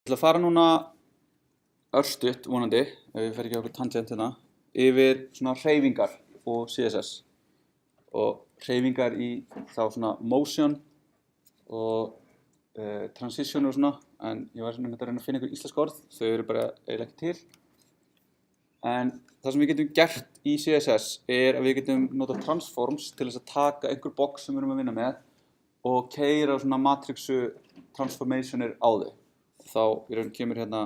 Ég ætla að fara núna örstutt, vonandi, ef ég fer ekki á okkur tangent hérna, yfir svona hreyfingar og CSS. Og hreyfingar í þá svona motion og transition og svona, en ég var að reyna að finna einhver íslensk orð, þau eru bara eiginlega ekki til. En það sem við getum gert í CSS er að við getum notað transforms til þess að taka einhver box sem við erum að vinna með og keyra svona matrixu transformationir á þau. Þá í raun kemur hérna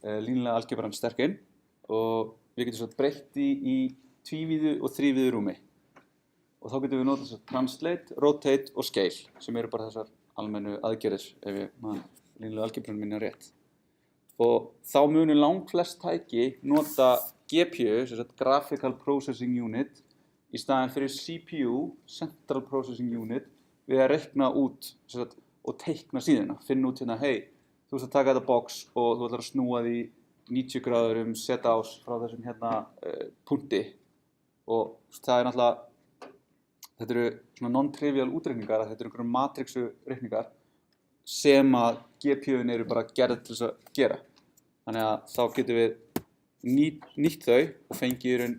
línulega algebran sterk inn og við getum svo breytt því í tvívíðu og þrívíðu rúmi. Og þá getum við notað þess að translate, rotate og scale sem eru bara þessar almennu aðgerðir ef ég man línulega algebran minni rétt. Og þá munu langflest tæki nota GPU, sem sagt Graphical Processing Unit, í staðinn fyrir CPU, Central Processing Unit, við að reikna út sem sagt, og teikna síðuna, finna út hérna, hey, þú ert að taka þetta box og þú ætlar að snúa því 90 gráður seta ás frá þessum hérna punkti. Og það er náttúrulega, þetta eru svona non-trivial útreikningar, þetta eru einhverjum matrixu reikningar sem að GPU-in eru bara gerð til þess að gera. Þannig að þá getum við nýtt þau og fengið í raun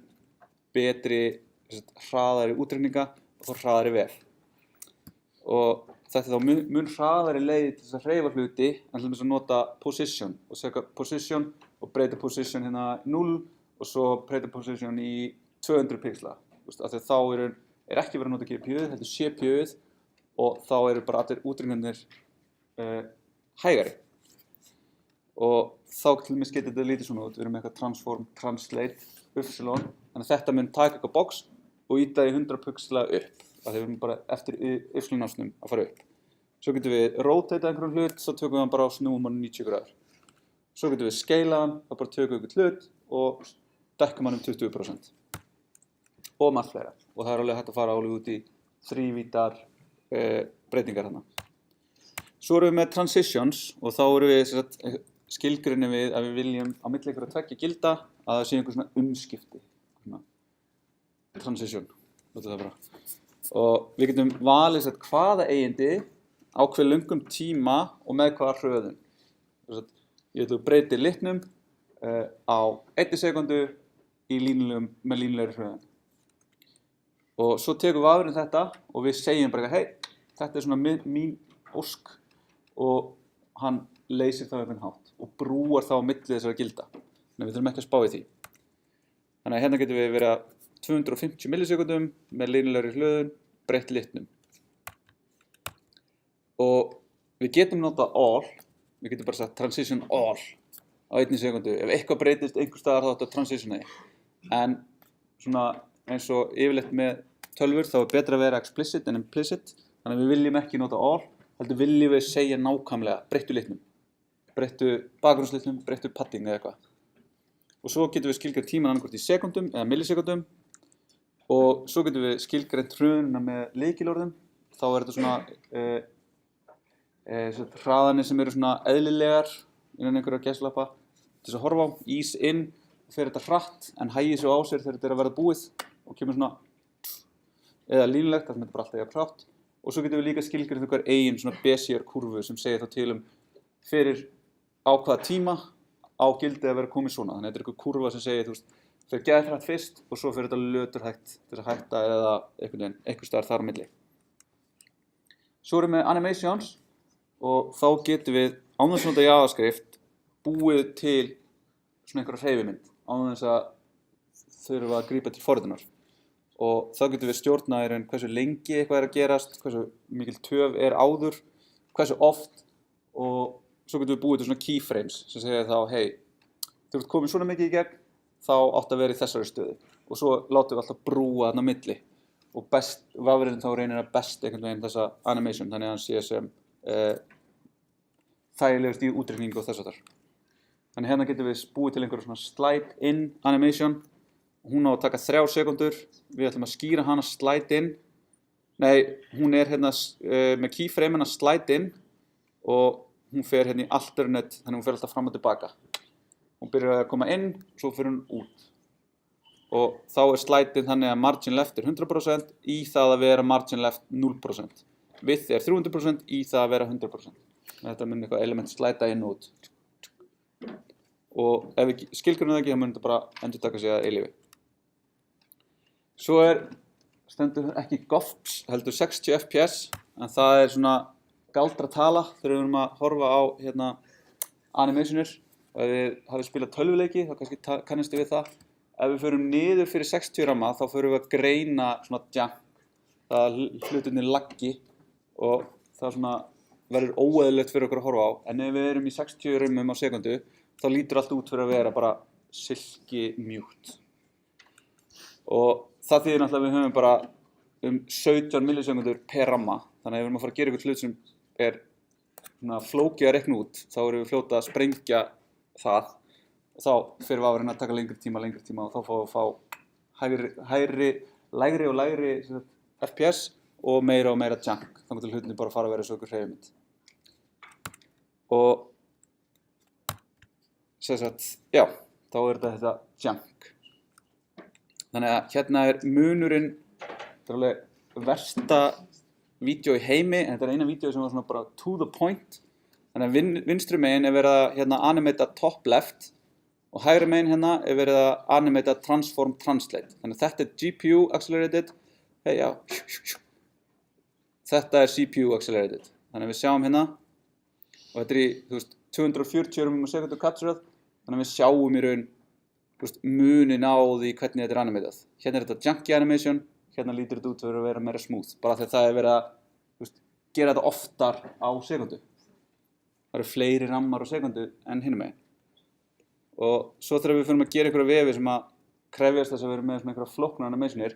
betri, hraðari útreikninga og þá hraðari vef. Og þetta er þá mun hraðari leið til þess að hreyfa hluti en til þess að nota position og segja position og breyta position hérna 0 og svo breyta position í 200 pixla. Af því þá er ekki verið að nota GPU, þetta er CPU-ið og þá eru bara allir útreikningarnir hægari. Og þá til dæmis getur þetta lítið svona út, við erum með eitthvað transform, translate, y, þannig að þetta mun taka eitthvað box og ýta í 100 pixla upp. Það er bara eftir y-ásnum að fara upp. Svo getum við rotate einhverjum hlut, þá tökum við hann bara á snúum hann 90 gráður. Svo getum við scala hann, þá bara tökum við einhvern hlut og dekkum hann 20%. Og margt fleira. Og það er alveg hægt að fara alveg út í þrívítar breytingar hérna. Svo erum við með transitions og þá erum við skilgreinum við að við viljum á milli einhverja tveggja gilda að það sé einhver svona umskipti. Transition, látum það bara. Og við getum valið hvaða eigindi á hve löngum tíma og með hvaða hröðun. Ég ætla að breyti litnum á 1 sekundu með línulegri hröðun. Og svo tekum við afurinn þetta og við segjum bara hey, þetta er svona mín ósk og hann leysir það einhvern hátt og brúar þá á milli þessara gilda. Þannig við þurfum ekki að spá í því. Þannig að hérna getum við verið að 250 millisekundum með línulegri hröðun breytt litnum. Og við getum notað all, við getum bara sagt transition all á 1 sekundu. Ef eitthvað breytist einhver staðar þá þetta transitioni. En svona eins og yfirleitt með tölvur þá er betra að vera explicit en implicit. Þannig að við viljum ekki nota all, heldur viljum við segja nákvæmlega breyttu litnum. Breyttu bakgrunnslitnum, breyttu padding eða eitthvað. Og svo getum við skilgreint tímann annað hvort í sekundum eða millisekundum. Og svo getum við skilgreint hröðunina með lykilorðum. Þá er þetta svona hraðanir sem eru svona eðlilegar innan einhverja gæsalappa til þess að horfa á, ease in og fer þetta hratt en hægir svo á sér þegar þetta er að verða búið og kemur svona eða línulegt, það sem þetta bara alltaf er hratt. Og svo getum við líka skilgreint einhver eigin svona Bézier-kúrfu sem segir þá til fyrir á hvaða tíma á gildið að vera komið svona. Þannig að þetta er einhver kúrfa sem segir, þú veist, þeir geða hratt fyrst og svo fyrir þetta löturhægt til að hætta eða einhver staðar þar á milli. Svo erum við animations og þá getum við án þess að nota JavaScript búið til svona einhverja hreyfimynd án þess að þurfa að grípa til forritunar. Og þá getum við stjórnað hversu lengi eitthvað er að gerast, hversu mikil töf er áður, hversu oft og svo getum við búið til svona keyframes sem segja þá, hey, þú ert komið svona mikið í gegn, þá átt að vera í þessari stöðu. Og svo látum við alltaf brúa þarna á milli. Og vafrinn þá reynir að best einhvern veginn þessa animation, þannig að hann sé sem þægilegust í útreikningu og þess að þar. Þannig hérna getum við búið til einhverja svona slide in animation. Hún á að taka 3 sekundur. Við ætlum að skýra hana slide in. Nei, hún er hérna með keyframe-ina slide in og hún fer hérna í alternate, þannig hún fer alltaf fram og tilbaka. Hún byrjar að koma inn, svo fyrir hún út. Og þá er slide-in þannig að margin left er 100% í það að vera margin left 0%. Width er 300% í það að vera 100%. Þetta mun eitthvað element slæta inn og út. Og ef við skilgrunum það ekki, þá mun þetta bara endurtaka sig að eilífi. Svo stendur ekki GOFS, heldur 60 fps, en það svona galdratala þegar við erum að horfa á animationir. Ef við hafið spilað tölvuleiki, þá kannski kannistu við það. Ef við förum niður fyrir 60 ramma, þá förum við að greina svona junk, það hlutirnir laggi og það svona verður óeðlilegt fyrir okkur að horfa á. En ef við erum í 60 rammum á sekundu, þá lítur allt út fyrir að vera bara silki mjúkt. Og það þýðir náttúrulega að við höfum bara 17 millisekundur per ramma. Þannig að ef við erum að fara að gera eitthvað hlut sem svona flókið að reikna út, þá erum við fljóta að sprengja það. Og þá fyrir vafrinn að taka lengri tíma og þá fáum við að fá lægri og lægri FPS og meira junk. Þannig til hlutinni bara fara að vera svo ykkur hreyfimynd. Og já, þá þetta junk. Þannig að hérna munurinn, þetta alveg versta vídeó í heimi, en þetta eina vídeó sem var svona bara to the point. Þannig að vinstri megin verið að animata top left og hægri megin verið að animata transform translate. Þannig að þetta GPU accelerated, já, þetta CPU accelerated. Þannig að við sjáum og þetta í 240 rúmum á sekundu capturað, þannig að við sjáum í raun munin á því hvernig þetta animatað. Hérna þetta junky animation, hérna lítur þetta út fyrir að vera meira smooth, bara því að það verið að gera þetta oftar á sekundu. Það eru fleiri rammar á sekundu en hinum megin. Og svo þegar við fyrir að gera einhverja vefi sem að krefjast þess að vera með einhverja flóknar animationir,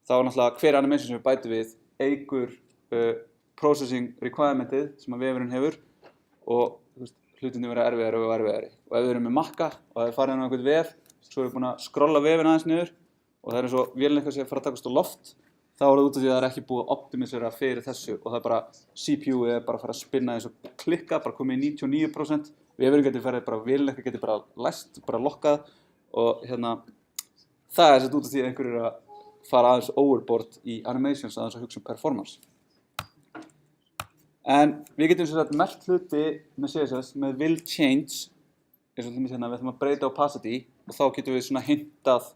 þá náttúrulega hver animation sem við bætum við eykur processing requirementið sem að vefurinn hefur og hlutinni verða erfiðari og erfiðari. Og ef við erum með makka og það farið inn á einhvern vef, svo erum við búin að skrolla vefinn aðeins niður og það eins og vélinn eitthvað sem fara að takast á loft, þá það út af því að það ekki búið að optimisera fyrir þessu og það bara, CPU bara að fara að spinna eins og klikka, bara komið í 99%. Vefurinn getur farið bara, vélinn eitthvað getur bara læst, bara lokkað og það út af því að einhverjir að fara aðeins overboard í animations aðeins að hugsa performance. En við getum merkt hluti með CSS með will change, eins og við ætlum að breyta opacity og þá getum við hintað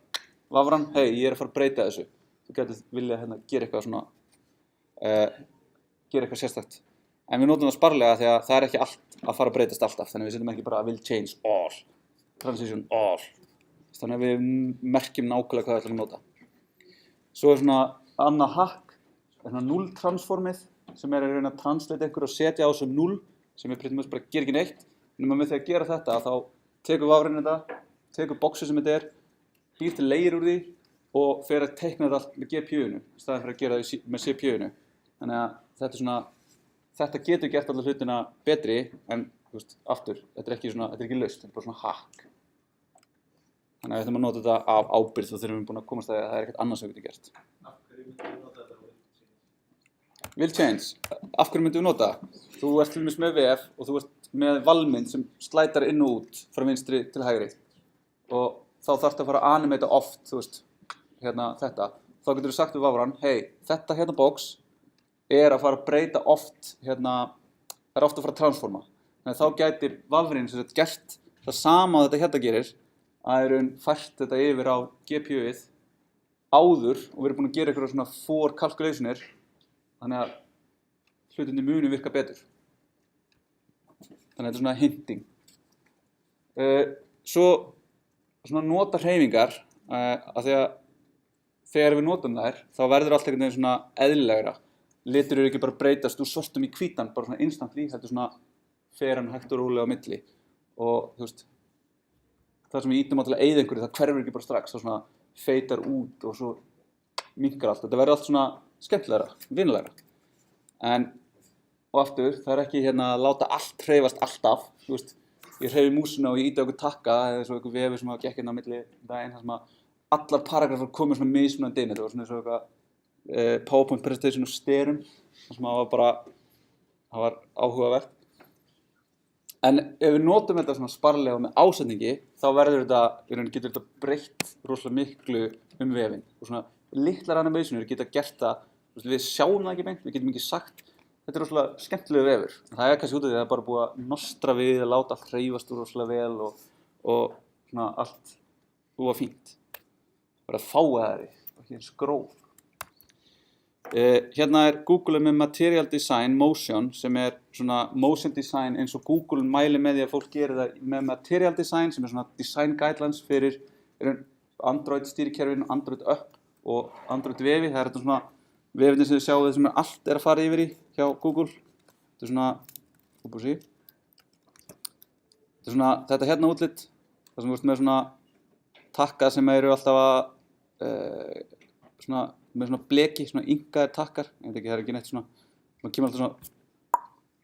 vafran, hei, ég að fara að breyta þessu. Þú getur viljað gera eitthvað gera eitthvað sérstakt. En við notum það sparlega því að það ekki allt að fara að breytast alltaf, þannig við setjum ekki bara will change all, transition all. Þannig að við merkjum nákvæmlega hvað við ætlum að nota. Svo annað hack, null transformið, sem að reyna að translate einhver og setja á sem 0 sem við bara gera ekki neitt. Nema með því að gera þetta þá tekur vafrinn þetta, tekur boxið sem þetta býr til layer úr því og fer að teikna þetta allt með GPU-inu í staðinn fyrir að gera það með CPU-inu. Þannig að þetta getur gert alla hlutina betri en aftur, þetta ekki laust, þetta bara hack. Þannig að við ætlum að nota þetta af ábyrgð og þegar við erum búin að komast að það ekkert annað sem við getum gert. Will change. Af hverju myndum við nota? Þú ert til dæmis með VF og þú ert með valmynd sem slætar inn og út frá vinstri til hægri og þá þarftu að fara að animata oft, þetta. Þá getur þú sagt við vafran, hei, þetta box að fara að breyta oft, oft að fara að transforma. Þannig að þá gæti vafrinn gert það sama að þetta gerir, að fært þetta yfir á GPU-ið áður og við erum búin að gera eitthvað for calculationir. Þannig að hlutinni muni virka betur. Þannig að þetta hinting. Svo nota hreyfingar, af því að þegar við notum þær, þá verður allt einhvern veginn eðlilegra. Litur eru ekki bara breytast úr svartum í hvítan, bara instantly, heldur fer hann hægt og rólega á milli. Og það sem við ítum á til að eyða einhverju, það hverfur ekki bara strax, það feitar út og svo minnkar allt. Þetta verður allt skemmtilegra, vinalegra. Og aftur, það ekki að láta allt hreyfast alltaf. Ég hreyfi músina og ég íti á einhver takka eða svo einhver vefi sem gekk inn á milli daginn þar sem að allar paragrafar komið mismunandi inn. Þetta var eins og eitthvað PowerPoint presentation og styrum þar sem það var áhugavert. En ef við notum þetta sparlega með ásetningi þá getur þetta breytt rosalega miklu vefinn. Og litlar animationir geta gert það. Við sjáum það ekki beint, við getum ekki sagt þetta rosalega skemmtilegu vefur. Það kannski út af því að það bara búið að nostra við, að láta allt hreyfast rosalega vel og svona allt búið fínt. Bara fágaðari og hér skróf. Hérna Google með Material Design Motion sem svona motion design eins og Google mælir með því að fólk gerir það með Material Design sem svona design guidelines fyrir Android stýrikerfin, Android Up og Android vefi. Það þetta svona vefirnir sem þið sjáu sem allt að fara yfir í hjá Google. Þetta svona, þetta svona, þetta hérna útlit, það sem með svona takka sem alltaf að svona með svona bleki, svona ynkaðir takkar, ég veit ekki, það ekki neitt svona kemur alltaf svona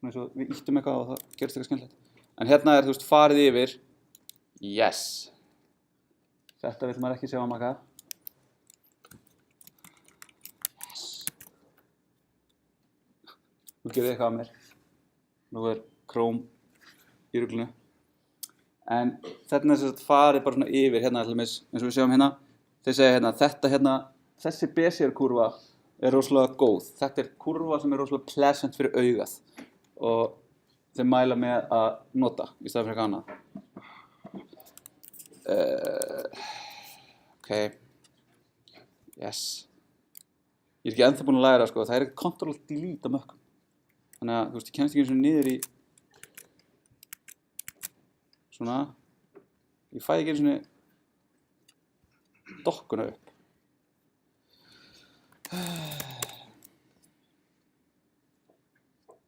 eins og við ýttum eitthvað og það gerist eitthvað skemmtilegt. En hérna þú veist, farið yfir, yes, þetta vill maður ekki sjá að maka. Yes. Nú gerði eitthvað af mér, nú Chrome í ruglunu. En þetta sem sagt farið bara svona yfir, hérna eins og við sjáum hérna, þeir segja hérna, þetta hérna, þessi Bézier-kúrfa rosalega góð. Þetta kúrfa sem rosalega pleasant fyrir augað og þeir mæla með að nota í staðinn fyrir annað. Ok, yes. Ég ekki ennþá búinn að læra, sko. Það ekki Ctrl-Delete á mökkum. Þannig að, þú veist, ég kemst ekki eins og niður í svona. Ég fæ ekki eins og dokkuna upp.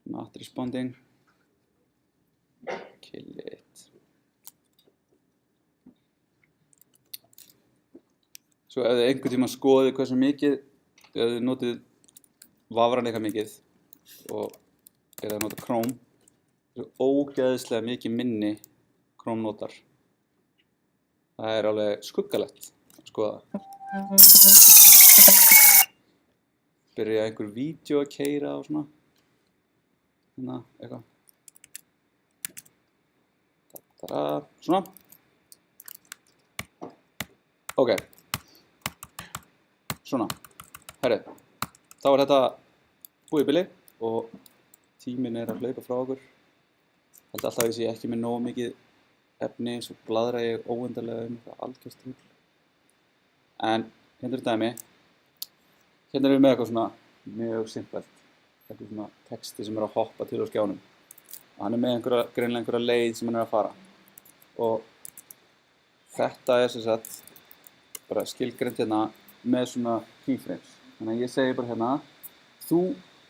Not responding. Kill it. Svo ef þið einhvern tíma skoðið hversu mikið, ef þið notið vafran eitthvað mikið og að nota Chrome, þessu ógeðslega mikið minni Chrome notar. Það alveg skuggalegt að skoða. Byrja einhver vídeo að keyra og svona. Hérna, eitthvað. Svona. Ok. Svona. Herri, þá þetta búið í bili og tíminn að hlaupa frá okkur. Held alltaf að ég sé ekki með nógu mikið efni, svo bladra ég óendanlega eitthvað algjört rugl. En hérna dæmi. Hérna við með eitthvað svona mjög simpelt, eitthvað svona texti sem að hoppa til á skjánum. Og hann með greinilega einhverja leið sem hann að fara. Og þetta sem sagt bara skilgreint hérna með svona keyframes. Þannig að ég segi bara hérna, þú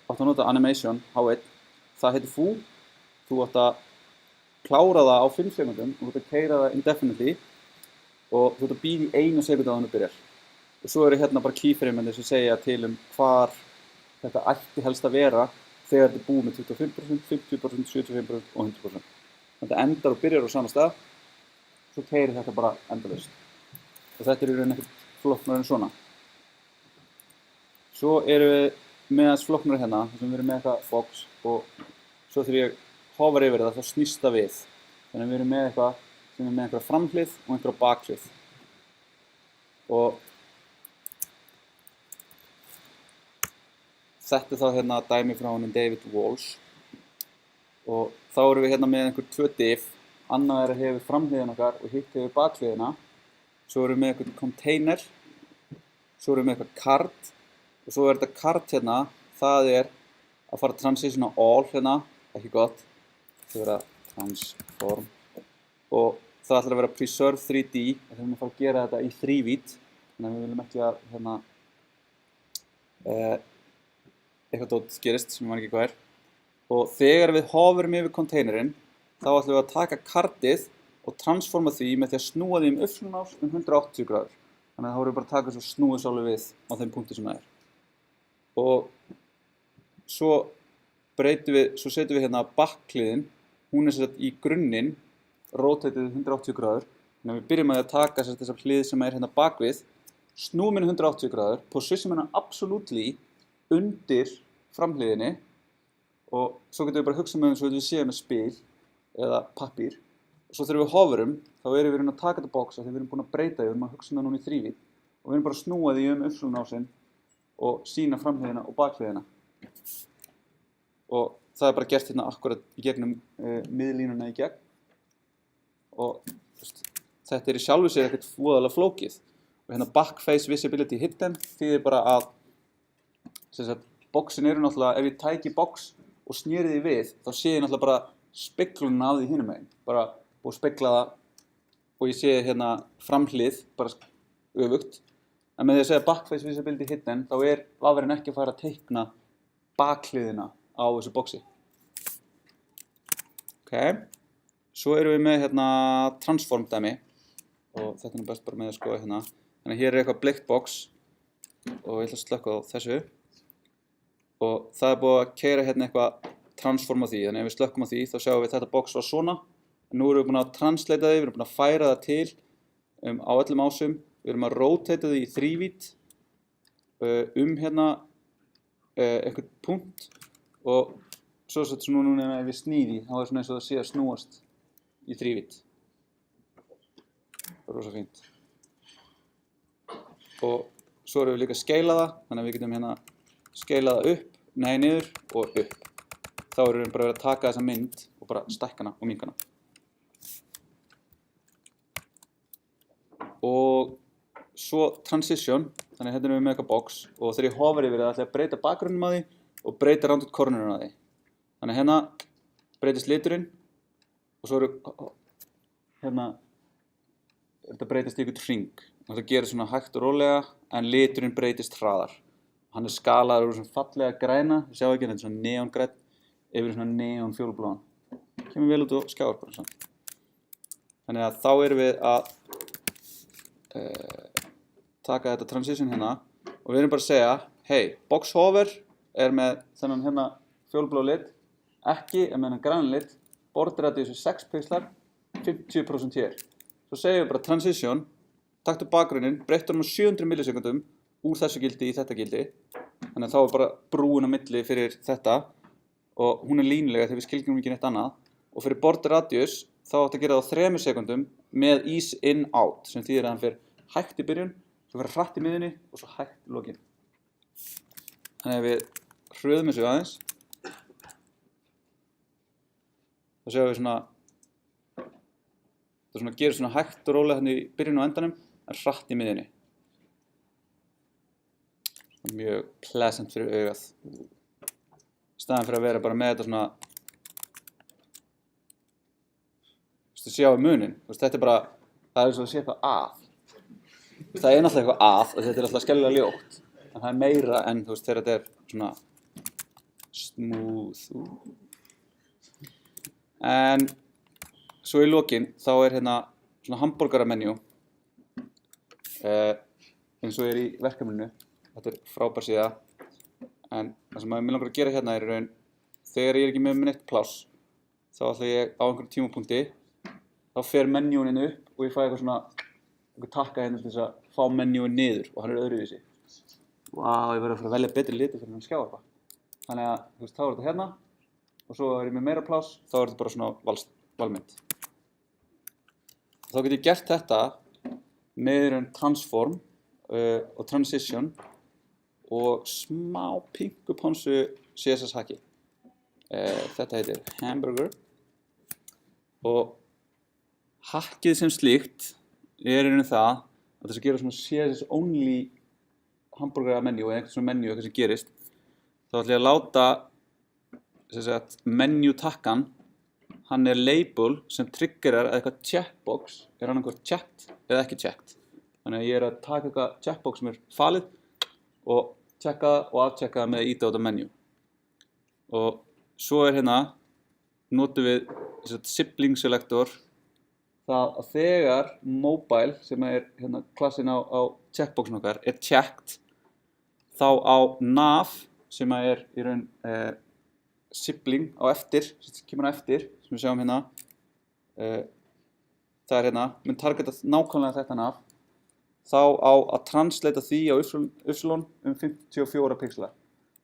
átt að nota animation H1, það heitir foo, þú átt að klára það á 5 sekundum og þú átt að keyra það indefinitely og þú átt að bíða í 1 sekundu áður en þú byrjar. Og svo hérna bara keyframe'in sem segja til hvar þetta ætti helst að vera þegar þetta búið með 25%, 50%, 75% og 100%. Þetta endar og byrjar á sama stað, svo keyrir þetta bara endalaust. Og þetta í rauninni ekkert flóknara en svona. Svo við með aðeins flóknara hérna, þar sem við erum með eitthvað box og svo þegar ég hover yfir það, þá snýst það við. Þannig að við erum með eitthvað sem með einhverja framhlið og einhverja bakhlið. Og þetta þá hérna dæmi frá honum David Walsh. Og þá erum við hérna með einhver 2 div, annað að hefur framhliðin okkar og hitt hefur bakhliðina. Svo erum við með einhvern container, svo erum við með eitthvað card og svo þetta card hérna, það að fara transition á all hérna, ekki gott. Það vera transform og það ætlar að vera preserve 3D, það þurfum að fara að gera þetta í 3-vídd, þannig að við viljum ekki að hérna eitthvað dót gerist sem ég man ekki hvað og þegar við hoverum yfir containerinn þá ætlum við að taka cardið og transforma því með því að snúa því uppsnúnás 180 gráður. Þannig að þá erum við bara að taka svo snúið sálu við á þeim punkti sem það og svo setjum við hérna bakhliðin, hún sem sagt í grunninn rotated 180 gráður. Þannig að við byrjum að taka þessa hlið sem hérna bakvið, snúum henni 180 gráður, position henni absolutely undir framhliðinni og svo getum við bara hugsað með eins og við séum með spil eða pappír. Og svo þegar við hoverum, þá erum við að taka þetta box þegar við erum búin að breyta því, við erum að hugsa með núna í 3-vídd og við erum bara að snúa því uppsnúnásinn og sína framhliðina og bakhliðina. og það bara gert hérna akkurat í gegnum miðlínuna í gegn og þetta í sjálfu sér ekkert voðalega flókið og hérna backface visibility hidden þýðir bara að boxin náttúrulega, ef ég tæki box og sneri því við þá sé ég náttúrulega bara speglunina af því hinum megin bara og spegla það og ég sé hérna framhlið bara öfugt en með því að segja backface visibility hidden þá vafrinn ekki að fara að teikna bakhliðina á þessu boxi. Ok, svo erum við með hérna transform dæmi og þetta best bara með að skoða hérna. Þannig að hér eitthvað bleikt box og ég ætla að slökka á þessu og það búið að keyra hérna eitthvað transform á því. Þannig að ef við slökkum á því þá sjáum við þetta box var svona. En nú erum við búin að translata því, við erum búin að færa það til á öllum ásum. Við erum að rotate því í þrívít hérna einhvern punkt og svo núna ef við snýði þá svona eins og það sé að snúast í þrívít. Það rosa fínt. Og svo erum við líka að skeila það, þannig að við getum hérna skeila það upp, niður og upp. Þá erum við bara að vera að taka þessa mynd og bara stækka hana og minnka hana. Og svo transition, þannig að hérna erum við með eitthvað box og þegar ég hover yfir það ætla ég að breyta bakgrunnum að því og breyta rounded cornerinn að því. Þannig að hérna breytist liturinn og svo hérna þetta breytist í einhvern hring og þetta gerir svona hægt og rólega en liturinn breytist hraðar. Hann skalaður úr svona fallega græna, við sjáum ekki þetta svona neongræn yfir svona neon fjólubláan. Kemur vel út og skjáir bara svona. Þannig að þá erum við að taka þetta transition hérna og við erum bara að segja hey, box hover með þennan hérna fjólublá lit, ekki með þennan græna lit, border radius 6 pixlar, 50% hér. Svo segjum við bara transition, taktu bakgrunninn, breyttu hann 700 millisekundum úr þessu gildi í þetta gildi. Þannig að þá bara brúin á milli fyrir þetta og hún línulega þegar við skilgjum ekki neitt annað. Og fyrir border radius þá átt að gera það á 3 sekundum með ease in out sem þýðir að hann fyrir hægt í byrjun, svo fyrir hratt í miðjunni og svo hægt í lokin. Þannig að við hröðum þessu aðeins. Þá sjáum við það gerir svona hægt og rólega þannig í byrjun og endanum en hratt í miðjunni. Mjög pleasant fyrir augað. Í staðinn fyrir að vera bara með þetta svona þú sjá munin. Þetta bara, það eins og að sé eitthvað að. Það náttúrulega eitthvað að og þetta alltaf skellilega ljótt. En það meira en þegar þetta svona smooth. En svo í lokin þá hérna svona hamborgaramenjú eins og í verkefninu. Þetta frábær síða. En það sem mig langar að gera hérna í raun þegar ég ekki með neitt pláss þá ætla ég á einhverjum tímapunkti þá fer menjúin upp og ég fæ eitthvað svona einhver takka hérna til þess að fá menjúin niður og hann öðruvísi. Vá, ég verður að fara að velja betri liti fyrir hann skjáar bara. Þannig að þá þetta hérna og svo ég með meira pláss þá þetta bara svona valmynd. Þá get ég gert þetta með transform og transition og smá pingu ponsu CSS haki. Þetta heitir hamburger og hackið sem slíkt í raun það að þess að gera svona CSS only hamburgera menjú eða eitthvað svona menjú eitthvað sem gerist þá ætla ég að láta menjú takkan hann label sem triggerar að eitthvað checkbox hann annað checked eða ekki checked þannig að ég að taka eitthvað checkbox sem falið og checka það og afchecka það með að íta á þetta menjú og svo hérna notum við sibling selector það að þegar mobile sem hérna klassin á checkboxin okkar checked þá á nav sem í raun sibling á eftir sem kemur á eftir sem við sjáum hérna það hérna mun targeta nákvæmlega þetta nav þá á að translata því á y 54 pixlar.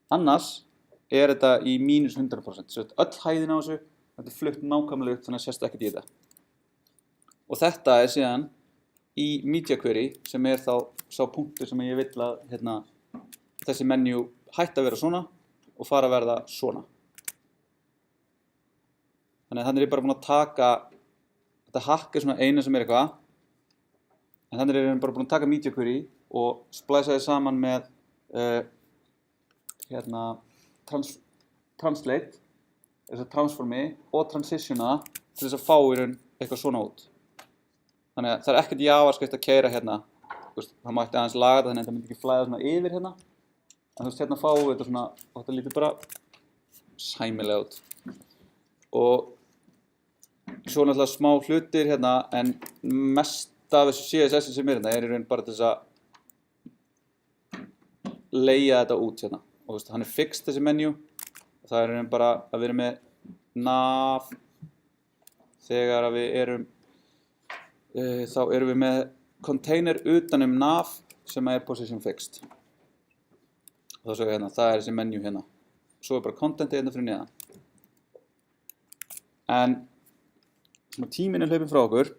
Annars þetta í mínus 100%. Svo öll hæðin á þessu, þetta flutt nákvæmlega upp þannig að sést ekkert í þetta. Og þetta síðan í Media Query sem þá sá punktur sem ég vill að þessi menjú hætti að vera svona og fara að verða svona. Þannig að þannig er bara búin að taka, þetta hakk svona eina sem eitthvað, en þannig er bara búin að taka media query og splæsa þið saman með translate, þess að transformi og transitiona til þess að fá í raun eitthvað svona út. Þannig að það er ekkert JavaScript að keyra hérna. Það mætti aðeins laga þetta þannig að þetta myndi ekki flæða svona yfir hérna. En hérna fáum við þetta svona, og þetta lítur bara sæmilega út. Og svo náttúrulega smá hlutir hérna, en mest af þessu CSS sem er hérna í raun bara til þess að leigja þetta út hérna. Og hann er fixed þessi menu. Og það er í raun bara að við erum með nav þegar að við erum þá erum við með container utanum nav sem er position fixed. Og þá hérna, það er þessi menu hérna. Svo er bara contentið hérna fyrir neðan. En tíminn er hlaupinn frá okkur.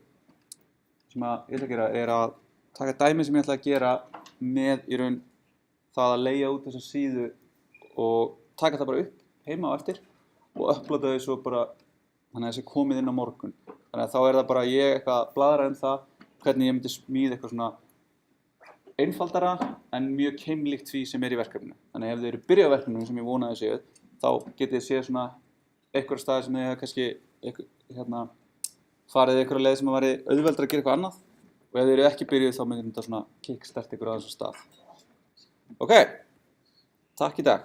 Sem ég ætla að gera er að taka dæmi sem ég ætla að gera með í raun það að leigja út þessa síðu og taka það bara upp heima á eftir og uploada þau svo bara þannig að þessi komið inn á morgun. Þannig að þá er það bara ég eitthvað að bladra það hvernig ég myndi smíða eitthvað svona einfaldara en mjög keimlíkt því sem er í verkefninu. Þannig að ef þið eru byrjað á verkefninu sem ég vonaði séu, þá getið þið séð svona einhverja staði sem þið hefur kannski farið einhverja leið sem að væri auðveldara að gera eitthvað annað. Og ef þið eru ekki byrjuð þá myndi þetta svona kickstart ykkur á þessum stað. Ok, takk í dag.